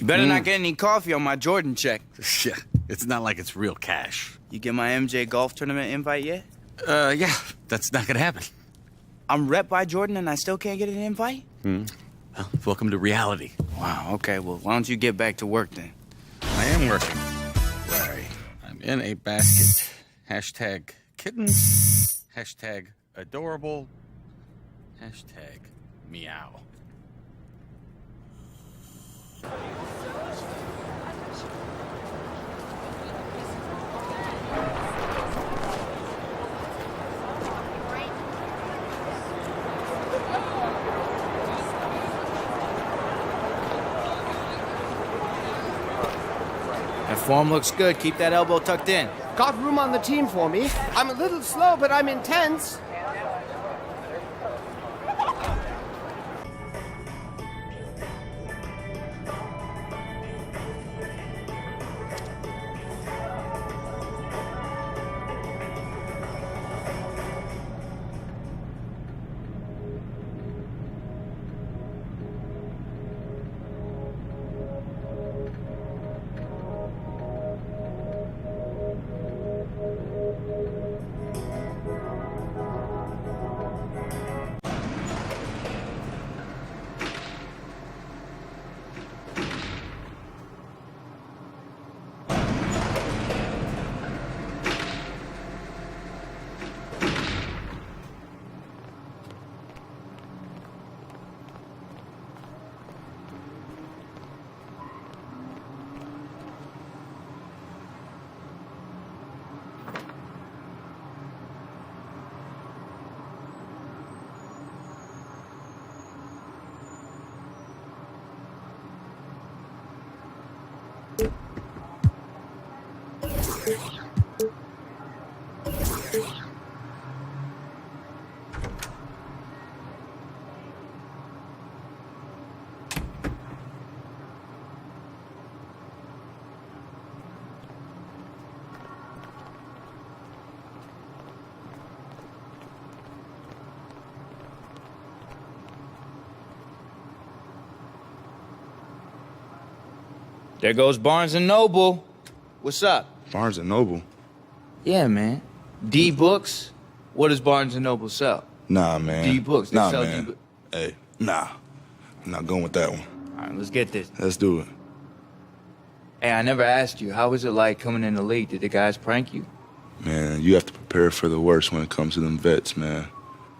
You better not get any coffee on my Jordan check. Shit, it's not like it's real cash. You get my MJ golf tournament invite yet? Yeah, that's not gonna happen. I'm rep by Jordan and I still can't get an invite? Well, welcome to reality. Wow, okay, well, why don't you get back to work then? I am working. Sorry. I'm in a basket. Hashtag kittens. Hashtag adorable. Hashtag meow. That form looks good. Keep that elbow tucked in. Got room on the team for me. I'm a little slow, but I'm intense. There goes Barnes & Noble. What's up? Barnes & Noble? Yeah, man. D Books. What does Barnes & Noble sell? Nah, man. D Books. They Nah, sell man. D-Books. Hey, nah. I'm not going with that one. All right, let's get this. Let's do it. Hey, I never asked you. How was it like coming in the league? Did the guys prank you? Man, you have to prepare for the worst when it comes to them vets, man.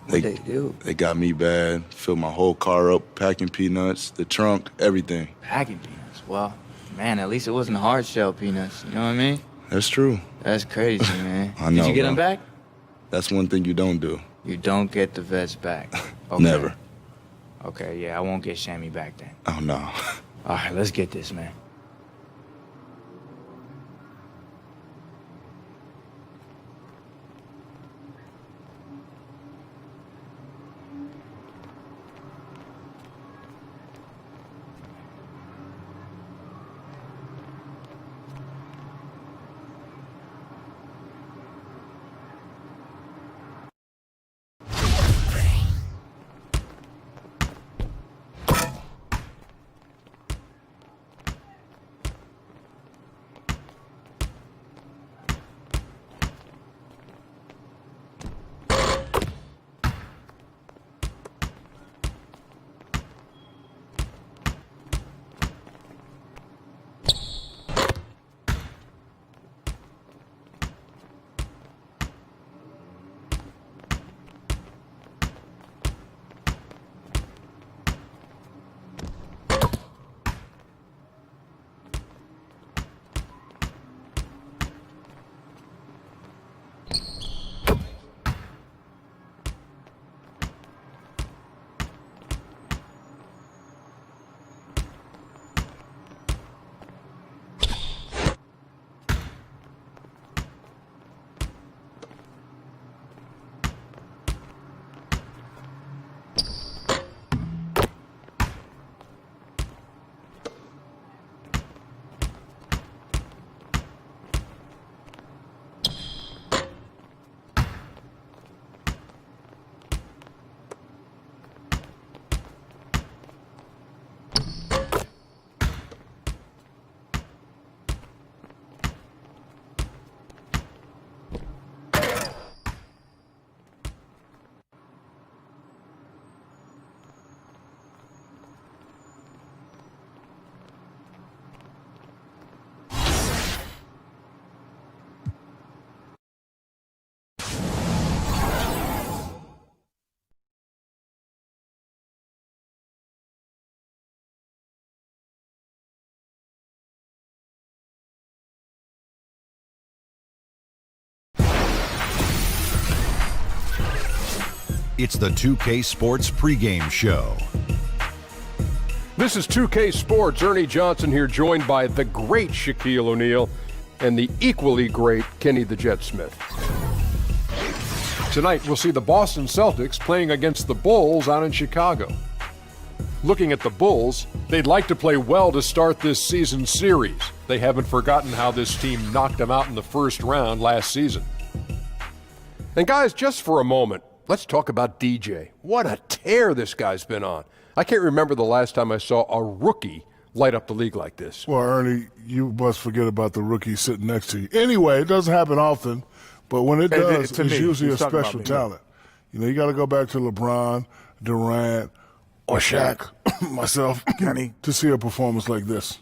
What'd they do? They got me bad. Filled my whole car up, packing peanuts, the trunk, everything. Packing peanuts. Well, man, at least it wasn't hard shell peanuts. You know what I mean? That's true. That's crazy, man. I know, Did you get bro. them back? That's one thing you don't do. You don't get the vets back. Okay. Never. Okay, yeah, I won't get Shammy back then. Oh, no. All right, let's get this, man. It's the 2K Sports pregame show. This is 2K Sports. Ernie Johnson here, joined by the great Shaquille O'Neal and the equally great Kenny the Jet Smith. Tonight, we'll see the Boston Celtics playing against the Bulls out in Chicago. Looking at the Bulls, they'd like to play well to start this season series. They haven't forgotten how this team knocked them out in the first round last season. And guys, just for a moment, let's talk about DJ. What a tear this guy's been on. I can't remember the last time I saw a rookie light up the league like this. Well, Ernie, you must forget about the rookie sitting next to you. Anyway, it doesn't happen often, but when it does, it's usually a special talent. You know, you got to go back to LeBron, Durant, or Shaq, myself, Kenny, to see a performance like this.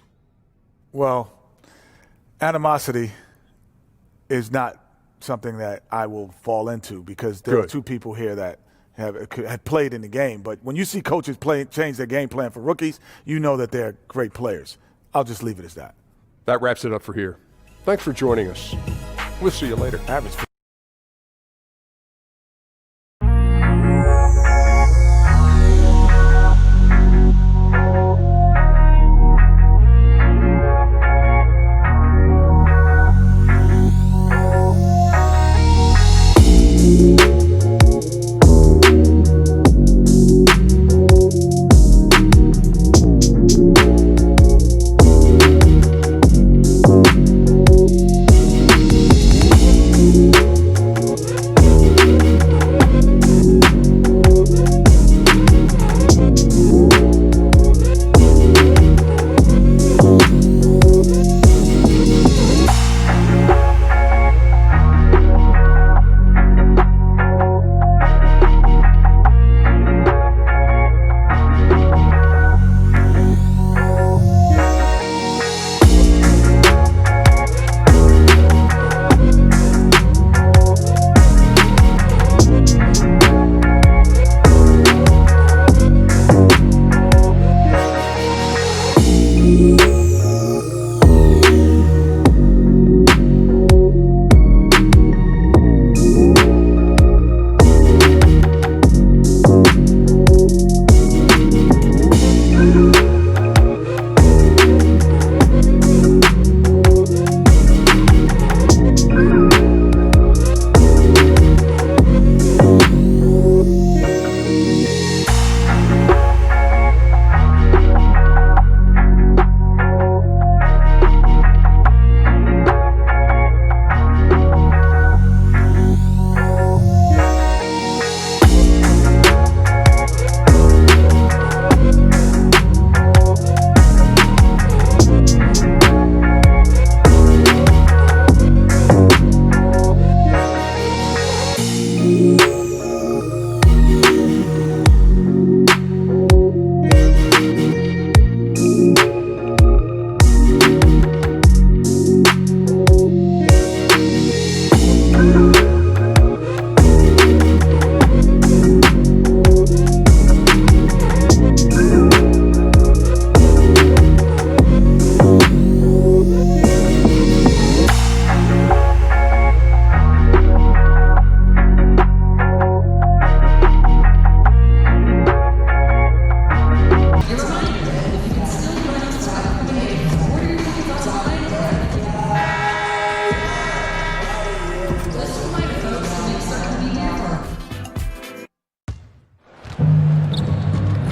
Well, animosity is not something that I will fall into, because there are two people here that have played in the game. But when you see coaches change their game plan for rookies, you know that they're great players. I'll just leave it as that. That wraps it up for here. Thanks for joining us. We'll see you later.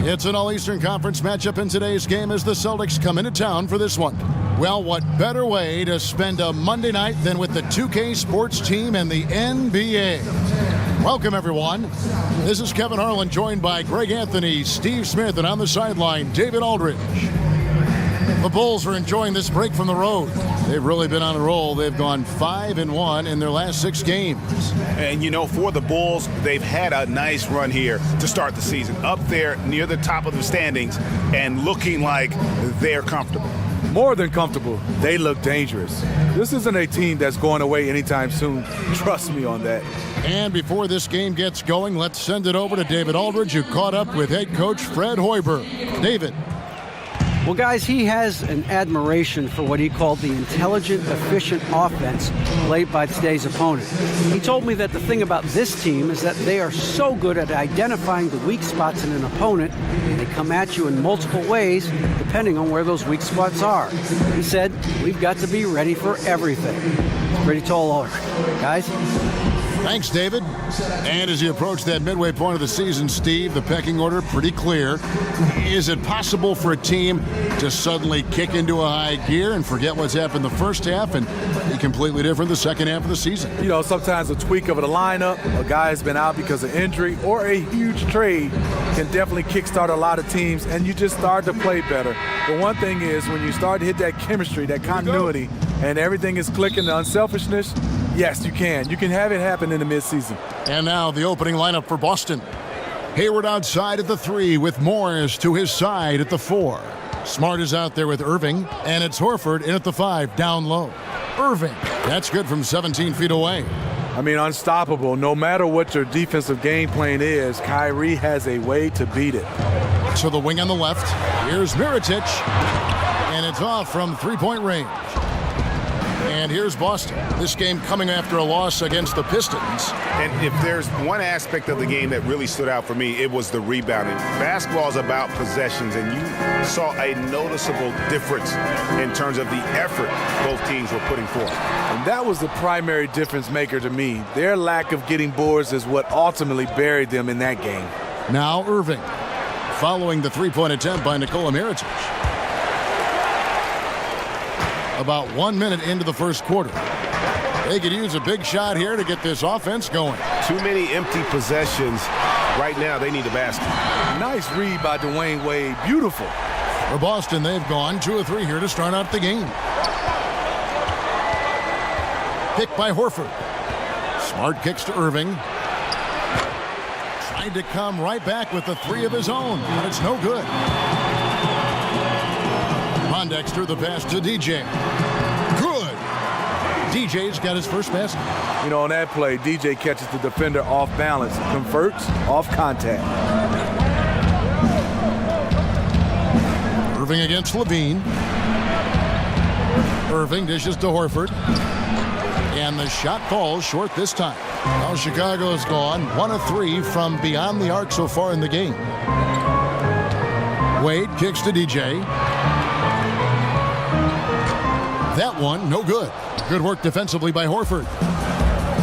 It's an All-Eastern Conference matchup in today's game as the Celtics come into town for this one. Well, what better way to spend a Monday night than with the 2K Sports team and the NBA? Welcome, everyone. This is Kevin Harlan, joined by Greg Anthony, Steve Smith, and on the sideline, David Aldridge. The Bulls are enjoying this break from the road. They've really been on a roll. They've gone 5-1 in their last 6 games. And, you know, for the Bulls, they've had a nice run here to start the season. Up there near the top of the standings and looking like they're comfortable. More than comfortable. They look dangerous. This isn't a team that's going away anytime soon. Trust me on that. And before this game gets going, let's send it over to David Aldridge, who caught up with head coach Fred Hoiberg. David. Well, guys, he has an admiration for what he called the intelligent, efficient offense played by today's opponent. He told me that the thing about this team is that they are so good at identifying the weak spots in an opponent, and they come at you in multiple ways depending on where those weak spots are. He said, we've got to be ready for everything. It's a pretty tall order. Guys? Thanks, David. And as you approach that midway point of the season, Steve, the pecking order pretty clear. Is it possible for a team to suddenly kick into a high gear and forget what's happened the first half and be completely different the second half of the season? You know, sometimes a tweak of the lineup, a guy has been out because of injury, or a huge trade can definitely kickstart a lot of teams, and you just start to play better. But one thing is, when you start to hit that chemistry, that continuity, and everything is clicking, the unselfishness, yes, you can. You can have it happen in the midseason. And now the opening lineup for Boston. Hayward outside at the 3 with Morris to his side at the 4. Smart is out there with Irving, and it's Horford in at the 5 down low. Irving, that's good from 17 feet away. I mean, unstoppable. No matter what your defensive game plan is, Kyrie has a way to beat it. So the wing on the left. Here's Mirotic, and it's off from three-point range. And here's Boston. This game coming after a loss against the Pistons. And if there's one aspect of the game that really stood out for me, it was the rebounding. Basketball is about possessions, and you saw a noticeable difference in terms of the effort both teams were putting forth. And that was the primary difference maker to me. Their lack of getting boards is what ultimately buried them in that game. Now Irving, following the three-point attempt by Nikola Mirotic. About 1 minute into the first quarter. They could use a big shot here to get this offense going. Too many empty possessions. Right now, they need a basket. Nice read by Dwayne Wade. Beautiful. For Boston, they've gone 2 of 3 here to start out the game. Picked by Horford. Smart kicks to Irving. Tried to come right back with the 3 of his own, but it's no good. Dexter, the pass to DJ. Good. DJ's got his first basket. You know, on that play, DJ catches the defender off balance, converts off contact. Irving against Levine. Irving dishes to Horford. And the shot falls short this time. Now Chicago's gone 1 of 3 from beyond the arc so far in the game. Wade kicks to DJ. That one, no good. Good work defensively by Horford.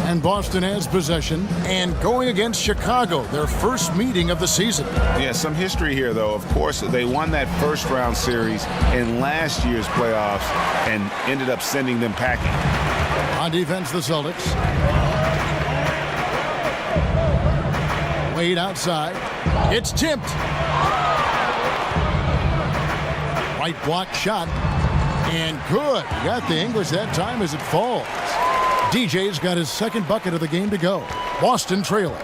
And Boston has possession and going against Chicago, their first meeting of the season. Yeah, some history here, though. Of course, they won that first-round series in last year's playoffs and ended up sending them packing. On defense, the Celtics. Wade outside. It's tipped. Right block shot. And good. He got the English that time as it falls. DJ's got his second bucket of the game to go. Boston trailing.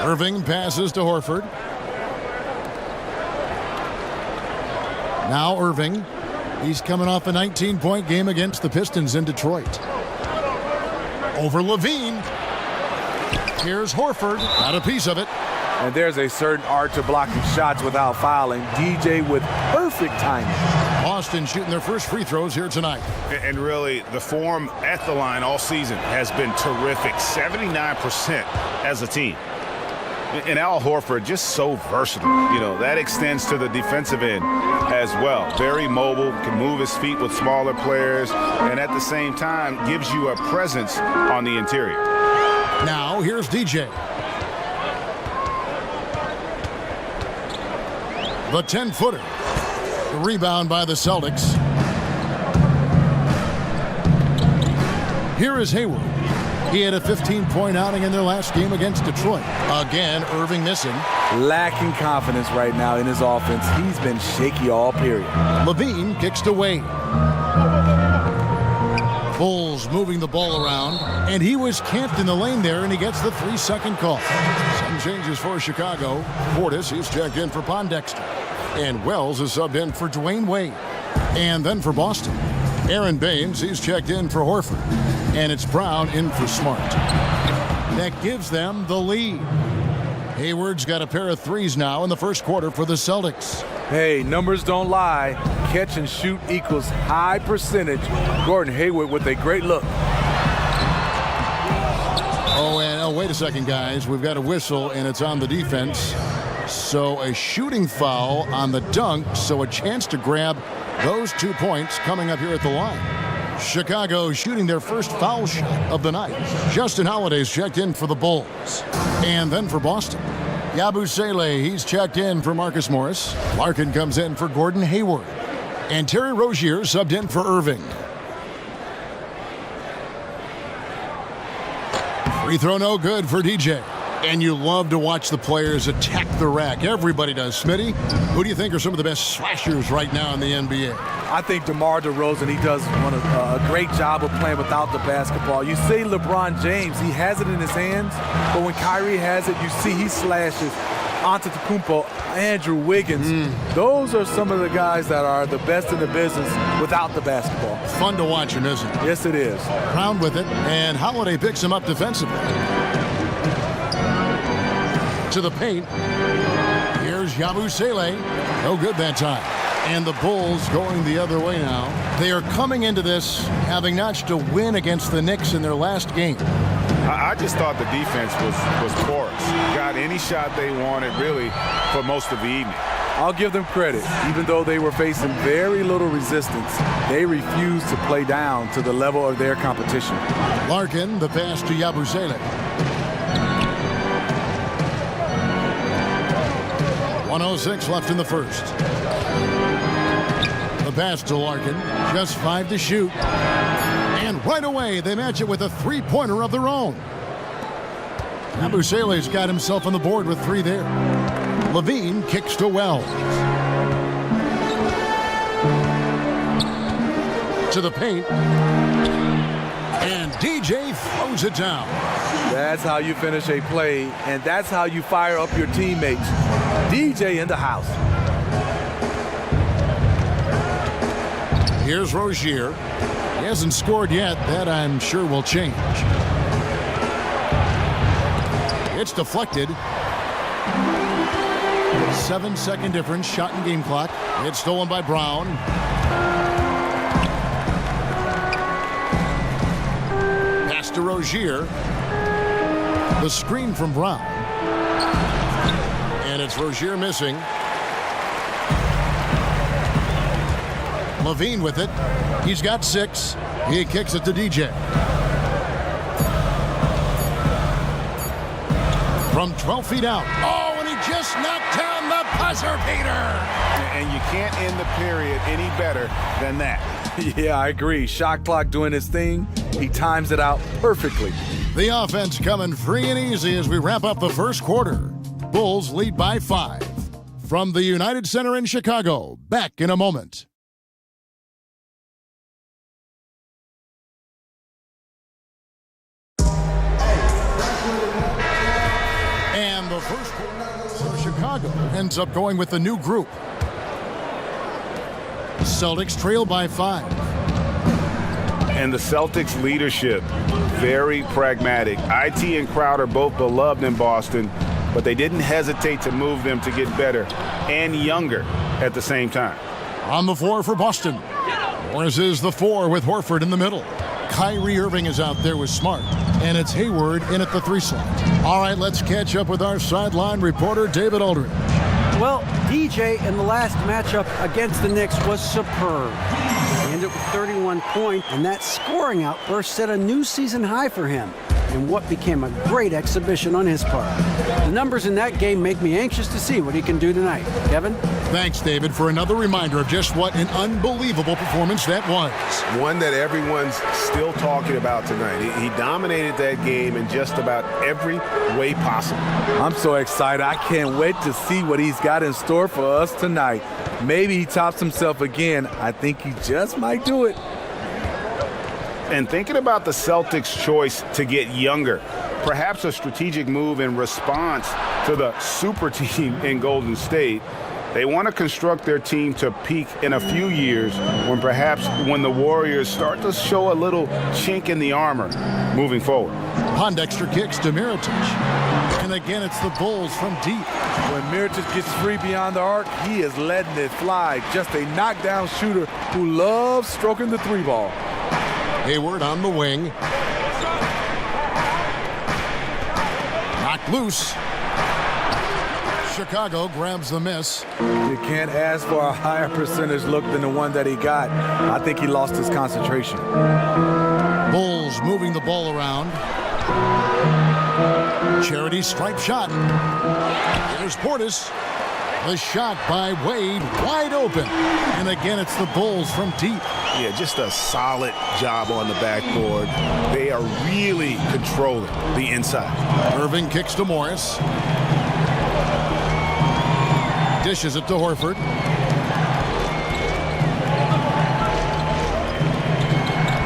Irving passes to Horford. Now Irving. He's coming off a 19-point game against the Pistons in Detroit. Over Levine. Here's Horford. Got a piece of it. And there's a certain art to blocking shots without fouling. DJ with perfect timing. Boston shooting their first free throws here tonight. And really, the form at the line all season has been terrific. 79% as a team. And Al Horford just so versatile. You know, that extends to the defensive end as well. Very mobile, can move his feet with smaller players, and at the same time gives you a presence on the interior. Now, here's DJ. The 10-footer. The rebound by the Celtics. Here is Hayward. He had a 15-point outing in their last game against Detroit. Again, Irving missing. Lacking confidence right now in his offense. He's been shaky all period. Levine kicks to Wade. Bulls moving the ball around, and he was camped in the lane there, and he gets the 3-second call. Some changes for Chicago. Portis, he's checked in for Pondexter. And Wells is subbed in for Dwayne Wade. And then for Boston, Aaron Baines, he's checked in for Horford. And it's Brown in for Smart. That gives them the lead. Hayward's got a pair of threes now in the first quarter for the Celtics. Hey, numbers don't lie. Catch and shoot equals high percentage. Gordon Hayward with a great look. Oh, wait a second, guys. We've got a whistle, and it's on the defense. So a shooting foul on the dunk, so a chance to grab those 2 points coming up here at the line. Chicago shooting their first foul shot of the night. Justin Holiday's checked in for the Bulls. And then for Boston, Yabusele, he's checked in for Marcus Morris. Larkin comes in for Gordon Hayward. And Terry Rozier subbed in for Irving. Free throw no good for DJ. And you love to watch the players attack the rack. Everybody does. Smitty, who do you think are some of the best slashers right now in the NBA? I think DeMar DeRozan, he does a great job of playing without the basketball. You say LeBron James, he has it in his hands, but when Kyrie has it, you see he slashes. Antetokounmpo, Andrew Wiggins, those are some of the guys that are the best in the business without the basketball. Fun to watch him, isn't it? Yes, it is. Crowned with it, and Holiday picks him up defensively. To the paint. Here's Yabusele. No good that time. And the Bulls going the other way now. They are coming into this having notched a win against the Knicks in their last game. I just thought the defense was porous. Got any shot they wanted, really, for most of the evening. I'll give them credit. Even though they were facing very little resistance, they refused to play down to the level of their competition. Larkin, the pass to Yabusele. 1:06 left in the first. The pass to Larkin, just 5 to shoot. And right away, they match it with a three-pointer of their own. Yabusele's got himself on the board with 3 there. Levine kicks to Wells. To the paint. And DJ throws it down. That's how you finish a play, and that's how you fire up your teammates. DJ in the house. Here's Rozier. He hasn't scored yet. That, I'm sure, will change. It's deflected. 7-second difference, shot in game clock. It's stolen by Brown. Pass to Rozier. The screen from Brown. And it's Rozier missing. Levine with it. He's got 6. He kicks it to DJ. From 12 feet out. Oh, and he just knocked down the buzzer beater. And you can't end the period any better than that. Yeah, I agree. Shot clock doing his thing. He times it out perfectly. The offense coming free and easy as we wrap up the first quarter. Bulls lead by 5. From the United Center in Chicago, back in a moment. And the first quarter, so Chicago ends up going with the new group. Celtics trail by 5. And the Celtics leadership, very pragmatic. IT and Crowder both beloved in Boston, but they didn't hesitate to move them to get better and younger at the same time. On the floor for Boston. Morris is the 4 with Horford in the middle. Kyrie Irving is out there with Smart. And it's Hayward in at the 3 slot. All right, let's catch up with our sideline reporter, David Aldridge. Well, DJ in the last matchup against the Knicks was superb. He ended with 31 points, and that scoring outburst set a new season high for him in what became a great exhibition on his part. The numbers in that game make me anxious to see what he can do tonight. Kevin? Thanks, David, for another reminder of just what an unbelievable performance that was. One that everyone's still talking about tonight. He dominated that game in just about every way possible. I'm so excited. I can't wait to see what he's got in store for us tonight. Maybe he tops himself again. I think he just might do it. And thinking about the Celtics' choice to get younger, perhaps a strategic move in response to the super team in Golden State, They want to construct their team to peak in a few years when the Warriors start to show a little chink in the armor moving forward. Pondexter kicks to Mirotic. And again, it's the Bulls from deep. When Mirotic gets free beyond the arc, he is letting it fly. Just a knockdown shooter who loves stroking the three ball. Hayward on the wing. Knocked loose. Chicago grabs the miss. You can't ask for a higher percentage look than the one that he got. I think he lost his concentration. Bulls moving the ball around. Charity stripe shot. Here's Portis. The shot by Wade, wide open. And again, it's the Bulls from deep. Yeah, just a solid job on the backboard. They are really controlling the inside. Irving kicks to Morris. Dishes it to Horford.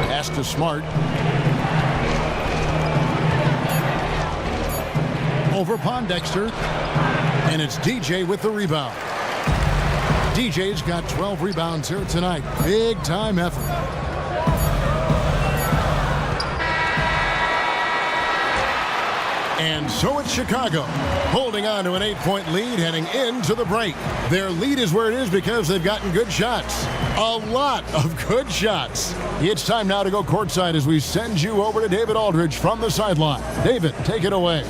Pass to Smart. Over Pondexter. And it's DJ with the rebound. DJ's got 12 rebounds here tonight. Big time effort. And so it's Chicago, holding on to an 8-point lead heading into the break. Their lead is where it is because they've gotten good shots. A lot of good shots. It's time now to go courtside as we send you over to David Aldridge from the sideline. David, take it away.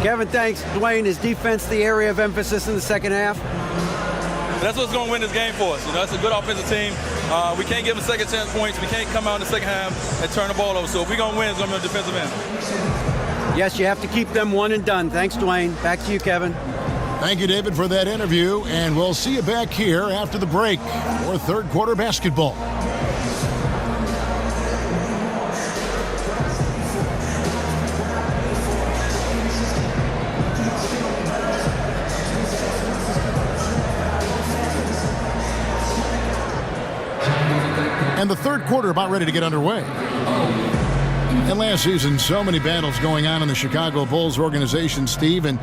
Kevin, thanks. Dwayne, is defense the area of emphasis in the second half? That's what's going to win this game for us. You know, it's a good offensive team. We can't give them second chance points. We can't come out in the second half and turn the ball over. So if we're going to win, it's going to be on the defensive end. Yes, you have to keep them one and done. Thanks, Dwayne. Back to you, Kevin. Thank you, David, for that interview. And we'll see you back here after the break for third quarter basketball. And the third quarter about ready to get underway. And last season, so many battles going on in the Chicago Bulls organization, Steve, and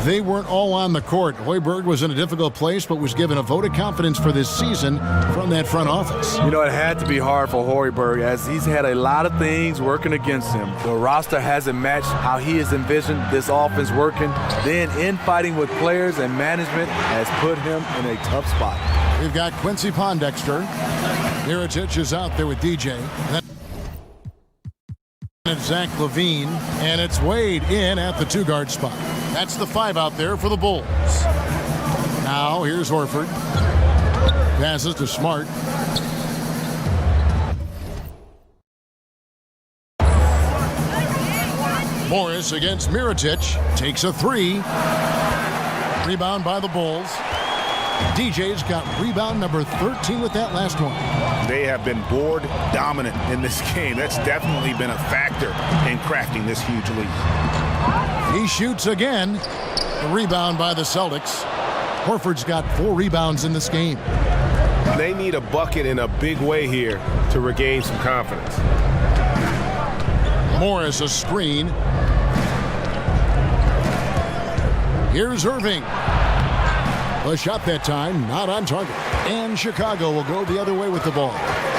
they weren't all on the court. Hoiberg was in a difficult place, but was given a vote of confidence for this season from that front office. You know, it had to be hard for Hoiberg as he's had a lot of things working against him. The roster hasn't matched how he has envisioned this offense working. Then infighting with players and management has put him in a tough spot. We've got Quincy Pondexter. Mirotic is out there with DJ. And Zach LaVine, and it's Wade in at the two-guard spot. That's the 5 out there for the Bulls. Now here's Horford. Passes to Smart. Morris against Mirotic. Takes a 3. Rebound by the Bulls. DJ's got rebound number 13 with that last one. They have been board dominant in this game. That's definitely been a factor in crafting this huge lead. He shoots again. The rebound by the Celtics. Horford's got 4 rebounds in this game. They need a bucket in a big way here to regain some confidence. Morris a screen. Here's Irving. A shot that time, not on target. And Chicago will go the other way with the ball.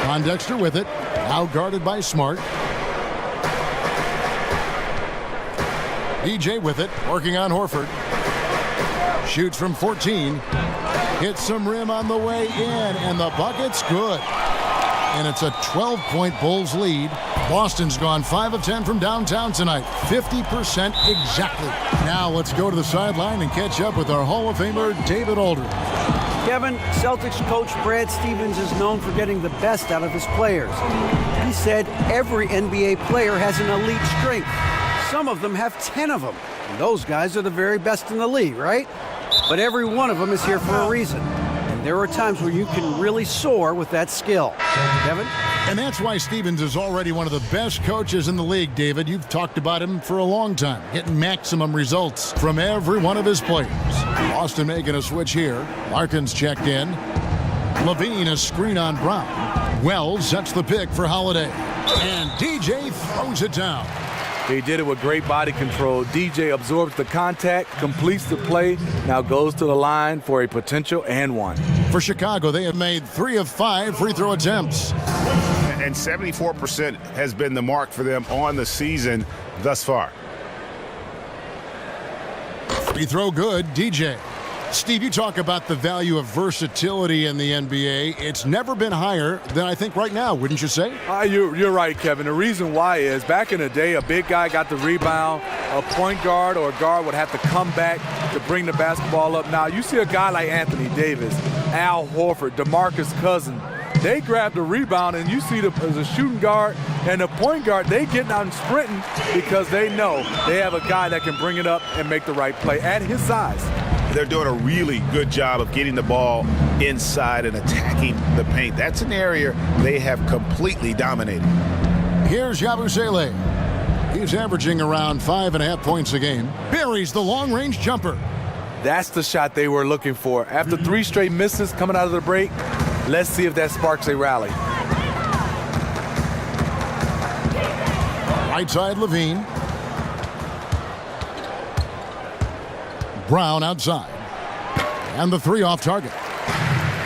Pondexter with it, now guarded by Smart. DJ with it, working on Horford. Shoots from 14. Hits some rim on the way in, and the bucket's good. And it's a 12-point Bulls lead. Boston's gone 5 of 10 from downtown tonight. 50% exactly. Now let's go to the sideline and catch up with our Hall of Famer, David Aldridge. Kevin, Celtics coach Brad Stevens is known for getting the best out of his players. He said every NBA player has an elite strength. Some of them have 10 of them. And those guys are the very best in the league, right? But every one of them is here for a reason. And there are times where you can really soar with that skill. Kevin? And that's why Stevens is already one of the best coaches in the league, David. You've talked about him for a long time, getting maximum results from every one of his players. Boston making a switch here. Larkin's checked in. LaVine a screen on Brown. Wells sets the pick for Holiday. And DJ throws it down. He did it with great body control. DJ absorbs the contact, completes the play, now goes to the line for a potential and one. For Chicago, they have made 3 of 5 free throw attempts. And 74% has been the mark for them on the season thus far. Free throw good, DJ. Steve, you talk about the value of versatility in the NBA. It's never been higher than I think right now, wouldn't you say? You're right, Kevin. The reason why is back in the day, a big guy got the rebound, a point guard or a guard would have to come back to bring the basketball up. Now, you see a guy like Anthony Davis, Al Horford, DeMarcus Cousins. They grab the rebound, and you see the shooting guard and the point guard, they getting out and sprinting because they know they have a guy that can bring it up and make the right play at his size. They're doing a really good job of getting the ball inside and attacking the paint. That's an area they have completely dominated. Here's Yabusele. He's averaging around 5.5 points a game. Buries the long-range jumper. That's the shot they were looking for. After 3 straight misses coming out of the break, let's see if that sparks a rally. Right side, Levine. Brown outside. And the 3 off target.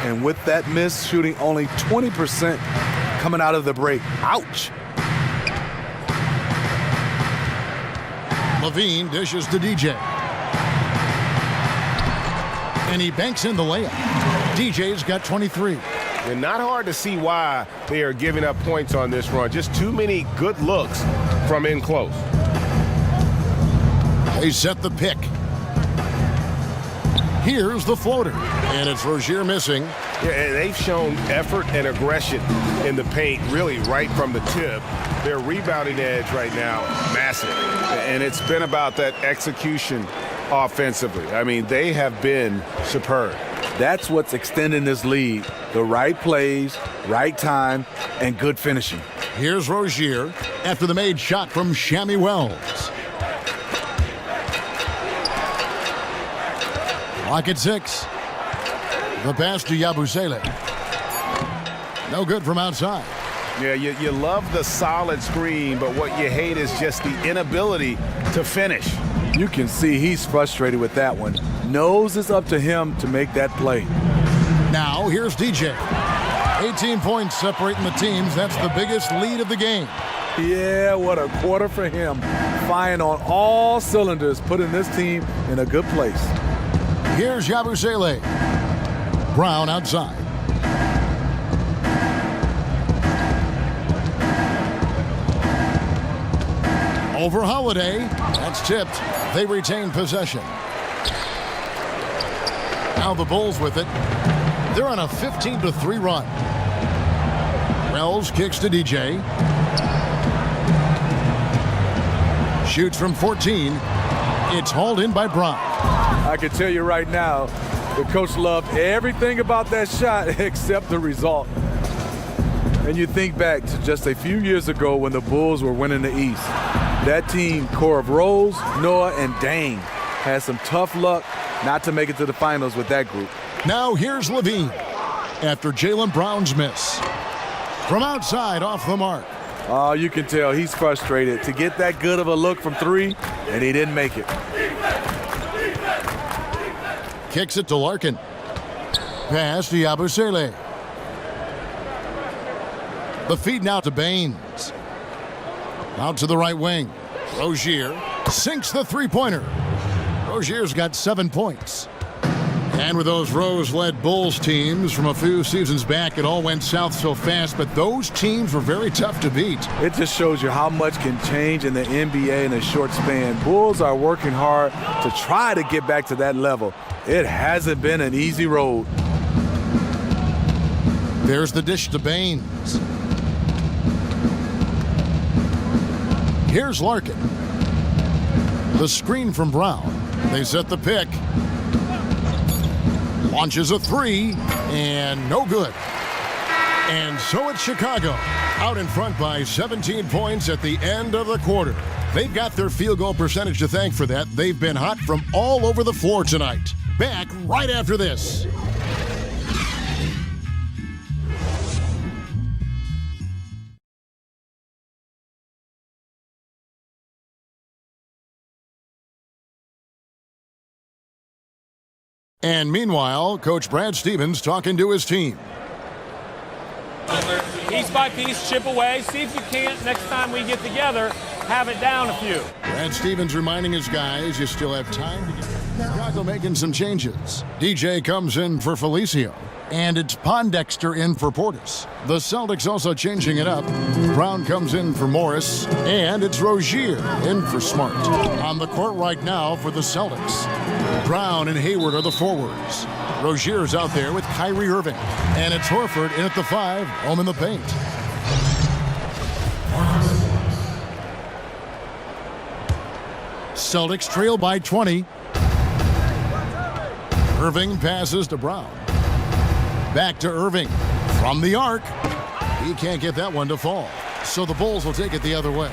And with that miss, shooting only 20% coming out of the break. Ouch. Levine dishes to DJ. And he banks in the layup. DJ's got 23. And not hard to see why they are giving up points on this run. Just too many good looks from in close. They set the pick. Here's the floater. And it's Rozier missing. Yeah, and they've shown effort and aggression in the paint, really right from the tip. Their rebounding edge right now, massive. And it's been about that execution offensively. I mean, they have been superb. That's what's extending this lead. The right plays, right time, and good finishing. Here's Rozier after the made shot from Shammy Wells. Clock at 6. The pass to Yabusele. No good from outside. Yeah, you love the solid screen, but what you hate is just the inability to finish. You can see he's frustrated with that one. Knows it's up to him to make that play. Now here's DJ. 18 points separating the teams. That's the biggest lead of the game. Yeah, what a quarter for him. Firing on all cylinders, putting this team in a good place. Here's Yabusele. Brown outside. Over Holiday. That's tipped. They retain possession. Now the Bulls with it. They're on a 15-3 run. Wells kicks to DJ. Shoots from 14. It's hauled in by Brown. I can tell you right now, the coach loved everything about that shot except the result. And you think back to just a few years ago when the Bulls were winning the East. That team, core of Rose, Noah, and Dane, had some tough luck not to make it to the finals with that group. Now here's Levine after Jaylen Brown's miss. From outside, off the mark. Oh, you can tell he's frustrated to get that good of a look from 3, and he didn't make it. Kicks it to Larkin. Pass to Yabusele. The feed now to Baines. Out to the right wing. Rozier sinks the three-pointer. Rozier's got 7 points. And with those Rose-led Bulls teams from a few seasons back, it all went south so fast, but those teams were very tough to beat. It just shows you how much can change in the NBA in a short span. Bulls are working hard to try to get back to that level. It hasn't been an easy road. There's the dish to Baines. Here's Larkin. The screen from Brown. They set the pick. Launches a 3, and no good. And so it's Chicago, out in front by 17 points at the end of the quarter. They've got their field goal percentage to thank for that. They've been hot from all over the floor tonight. Back right after this. And meanwhile, Coach Brad Stevens talking to his team. Piece by piece, chip away. See if you can't, next time we get together, have it down a few. Brad Stevens reminding his guys you still have time to get Chicago making some changes. DJ comes in for Felicio. And it's Pondexter in for Portis. The Celtics also changing it up. Brown comes in for Morris. And it's Rozier in for Smart. On the court right now for the Celtics, Brown and Hayward are the forwards. Rozier's out there with Kyrie Irving. And it's Horford in at the 5, home in the paint. Celtics trail by 20. Irving passes to Brown. Back to Irving from the arc. He can't get that one to fall. So the Bulls will take it the other way.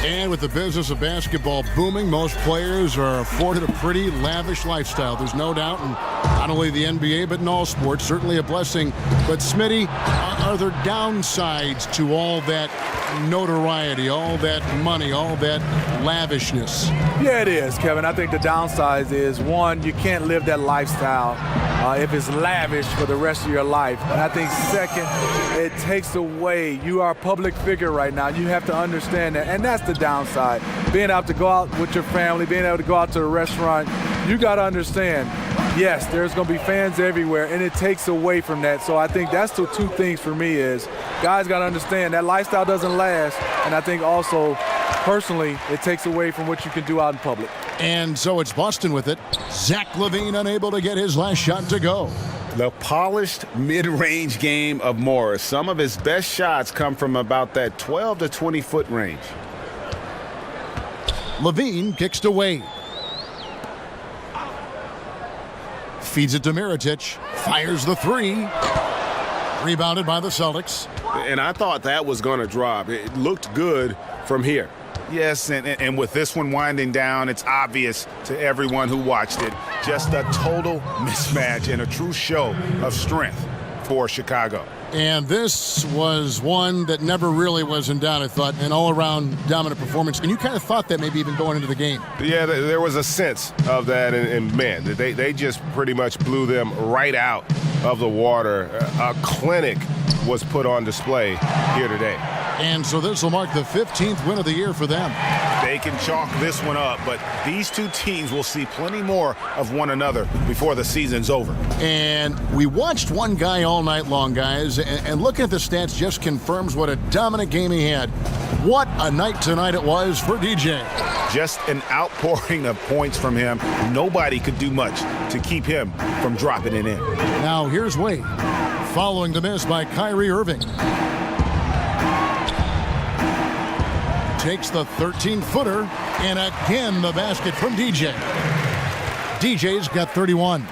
And with the business of basketball booming, most players are afforded a pretty lavish lifestyle. There's no doubt in not only the NBA, but in all sports. Certainly a blessing. But Smitty, are there downsides to all that notoriety, all that money, all that lavishness? Yeah, it is, Kevin. I think the downside is, one, you can't live that lifestyle if it's lavish for the rest of your life. And I think, second, it takes away. You are a public figure right now. You have to understand that. And that's the downside. Being able to go out with your family, being able to go out to a restaurant, you got to understand, yes, there's going to be fans everywhere, and it takes away from that. So I think that's the two things for me is guys got to understand that lifestyle doesn't last. And I think also, personally, it takes away from what you can do out in public. And so it's Boston with it. Zach LaVine unable to get his last shot to go. The polished mid-range game of Morris. Some of his best shots come from about that 12 to 20-foot range. LaVine kicks to Wade. Feeds it to Mirotic. Fires the 3. Rebounded by the Celtics. And I thought that was going to drop. It looked good from here. Yes, and with this one winding down, it's obvious to everyone who watched it. Just a total mismatch and a true show of strength for Chicago. And this was one that never really was in doubt, I thought, an all-around dominant performance. And you kind of thought that maybe even going into the game. Yeah, there was a sense of that, and man, they just pretty much blew them right out of the water. A clinic was put on display here today. And so this will mark the 15th win of the year for them. They can chalk this one up, but these two teams will see plenty more of one another before the season's over. And we watched one guy all night long, guys, and looking at the stats just confirms what a dominant game he had. What a night tonight it was for DJ. Just an outpouring of points from him. Nobody could do much to keep him from dropping it in. Now here's Wade, following the miss by Kyrie Irving. Takes the 13-footer, and again the basket from DJ. DJ's got 31.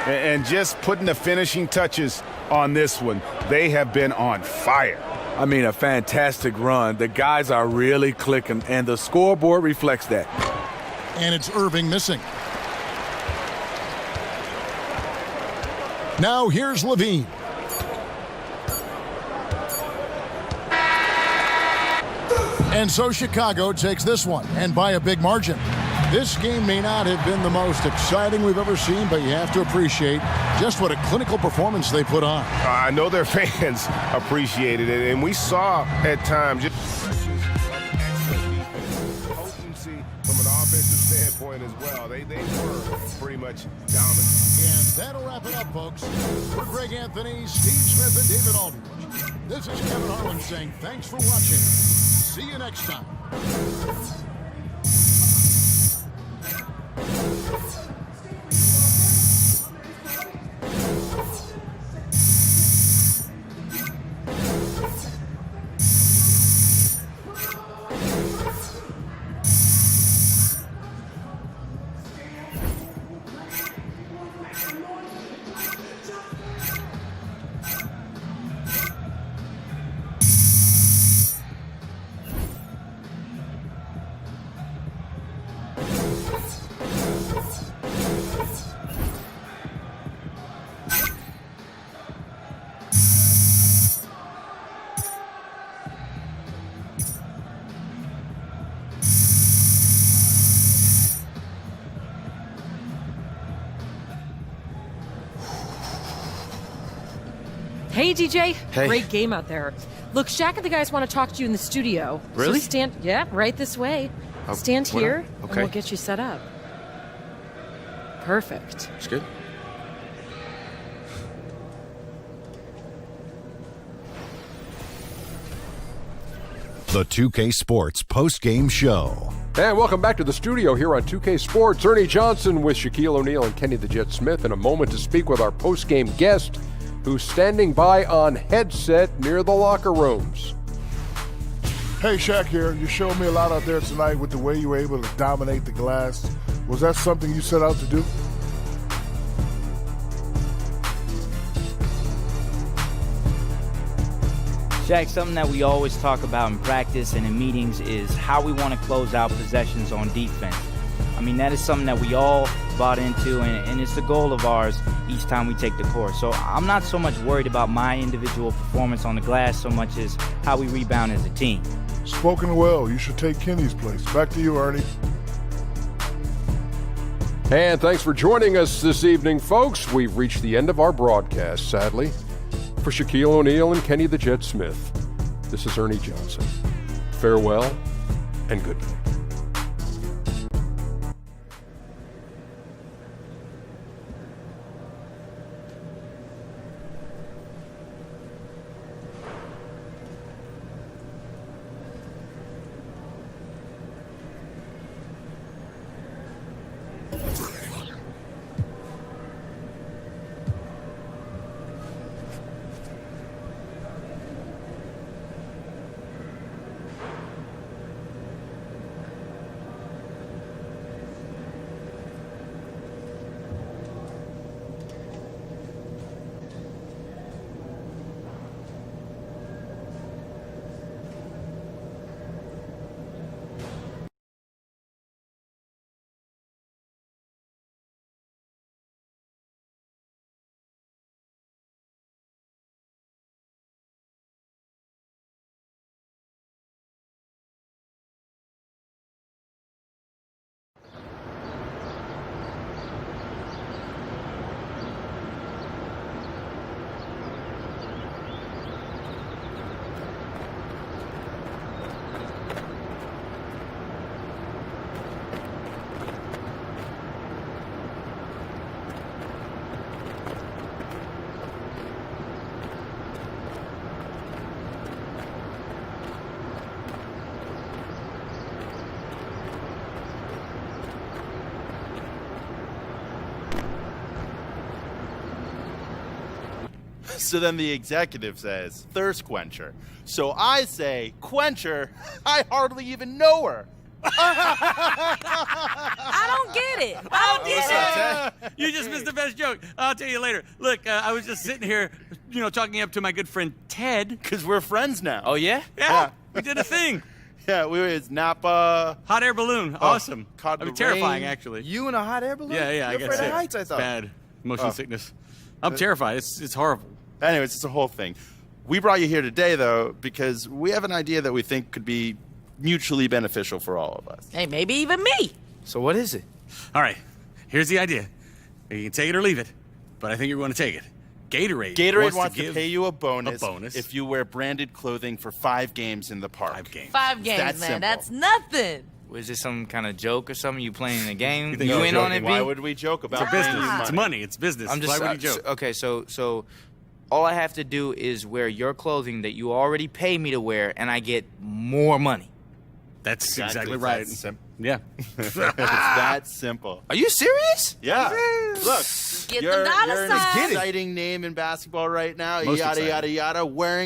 And just putting the finishing touches on this one, they have been on fire. I mean, a fantastic run. The guys are really clicking, and the scoreboard reflects that. And it's Irving missing. Now here's LaVine. And so Chicago takes this one, and by a big margin. This game may not have been the most exciting we've ever seen, but you have to appreciate just what a clinical performance they put on. I know their fans appreciated it, and we saw at times just potency from an offensive standpoint as well. They were pretty much dominant. And that'll wrap it up, folks. For Greg Anthony, Steve Smith, and David Aldridge, this is Kevin Harlan saying thanks for watching. See you next time. Hey, DJ. Hey. Great game out there. Look, Shaq and the guys want to talk to you in the studio. Really? So right this way. Stand here, and okay. we'll get you set up. Perfect. That's good. The 2K Sports post-game show. And welcome back to the studio here on 2K Sports. Ernie Johnson with Shaquille O'Neal and Kenny the Jet Smith in a moment to speak with our post-game guest who's standing by on headset near the locker rooms. Hey, Shaq here. You showed me a lot out there tonight with the way you were able to dominate the glass. Was that something you set out to do? Shaq, something that we always talk about in practice and in meetings is how we want to close out possessions on defense. I mean, that is something that we all bought into, and it's the goal of ours each time we take the court. So I'm not so much worried about my individual performance on the glass so much as how we rebound as a team. Spoken well. You should take Kenny's place. Back to you, Ernie. And thanks for joining us this evening, folks. We've reached the end of our broadcast, sadly. For Shaquille O'Neal and Kenny the Jet Smith, this is Ernie Johnson. Farewell and good night. So then the executive says, thirst quencher. So I say, quencher, I hardly even know her. I don't get it. You just missed the best joke. I'll tell you later. Look, I was just sitting here, talking up to my good friend Ted. Because we're friends now. Oh, yeah? Yeah. We did a thing. Yeah, we were at Napa. Hot air balloon. Awesome. Caught the terrifying, rain. actually. You in a hot air balloon? Yeah, I You're got afraid sick. of heights, I thought. Bad. Motion sickness. I'm terrified. It's horrible. Anyways, it's a whole thing. We brought you here today, though, because we have an idea that we think could be mutually beneficial for all of us. Hey, maybe even me. So what is it? All right, here's the idea. You can take it or leave it, but I think you're going to take it. Gatorade wants to pay you a bonus if you wear branded clothing for 5 games in the park. 5 games. 5 games, man. Simple. That's nothing. Was this some kind of joke or something? You playing a game? You think You we're in on joking? it, B? Why would we joke about It's a business. paying you It's money. It's business. I'm just Why would you joke? okay. So all I have to do is wear your clothing that you already pay me to wear, and I get more money. That's exactly It's right. that simple. Yeah. It's that simple. Are you serious? Yeah. Look, Get you're them dollar an signs. exciting name in basketball right now. Most Yada, exciting. yada, yada. Wearing